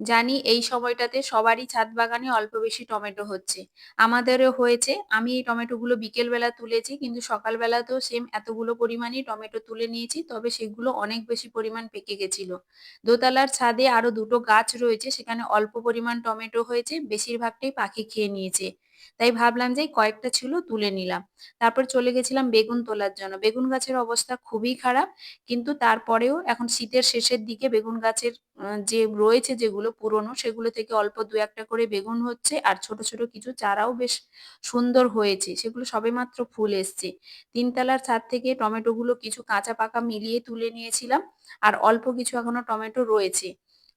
জানি এই সময়টাতে সবারই ছাদ বাগানে অল্প বেশি টমেটো হচ্ছে। আমাদেরও হয়েছে। আমি এই টমেটোগুলো বিকেলবেলা তুলেছি, কিন্তু সকালবেলাতেও সেম এতগুলো পরিমাণই টমেটো তুলে নিয়েছি। তবে সেগুলো অনেক বেশি পরিমাণ পেকে গেছিল। দোতলার ছাদে আরো ২ টো গাছ রয়েছে, সেখানে অল্প পরিমাণ টমেটো হয়েছে, বেশিরভাগটাই পাখি খেয়ে নিয়েছে। তাই ভাবলাম যে কয়েকটা ছিল তুলে নিলাম। তারপর চলে গেছিলাম বেগুন তোলার জন্য। বেগুন গাছের অবস্থা খুবই খারাপ। কিন্তু তারপরেও এখন শীতের শেষের দিকে বেগুন গাছের যে রয়েছে যেগুলো পুরনো, সেগুলো থেকে অল্প ২-১ টা করে বেগুন হচ্ছে, আর ছোট, ছোট কিছু চারাও বেশ সুন্দর হয়েছে। সেগুলো সবেমাত্র ফুল এসছে। ৩ তলার ছাদ থেকে টমেটোগুলো কিছু কাঁচা পাকা মিলিয়ে তুলে নিয়েছিলাম। আর অল্প কিছু এখনো টমেটো রয়েছে।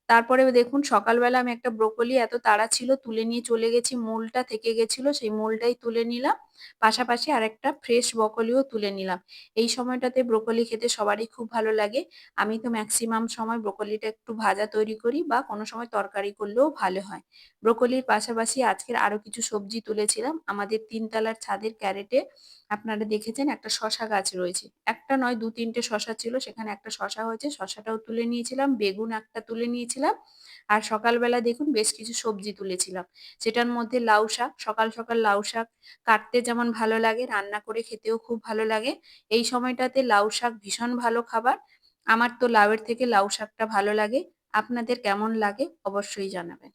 তারপরেও দেখুন সকালবেলা আমি একটা ব্রোকলি এত তাড়া ছিল তুলে নিয়ে চলে গেছি। মূলটা থেকে গেছিল, সেই মূলটাই তুলে নিলাম। পাশাপাশি আরেকটা ফ্রেশ ব্রোকলিও তুলে নিলাম। এই সময়টাতে ব্রোকলি খেতে সবারই খুব ভালো লাগে। আমি তো মেক্সিমাম সময় ব্রোকলিটা একটু ভাজা তৈরি করি বা কোনো সময় তরকারি করলেও ভালো হয়। ব্রোকলির পাশাপাশি আজকের আরো কিছু সবজি তুলেছিলাম। আমাদের ৩ তলার ছাদের ক্যারেটে আপনারা দেখেছেন একটা শসা গাছ রয়েছে। একটা নয় ২-৩ টে শসা ছিল, সেখানে একটা শসা হয়েছে, শসাটাও তুলে নিয়েছিলাম। বেগুন একটা তুলে নিয়েছিলাম। আর সকালবেলা দেখুন বেশ কিছু সবজি তুলেছিলাম। সেটার মধ্যে লাউ শাক, সকাল, সকাল লাউ শাক কাটতে যেমন ভালো লাগে, রান্না করে খেতেও খুব ভালো লাগে। এই সময়টাতে লাউ শাক ভীষণ ভালো খাবার। আমার তো লাউয়ের থেকে লাউ শাকটা ভালো লাগে। আপনাদের কেমন লাগে অবশ্যই জানাবেন।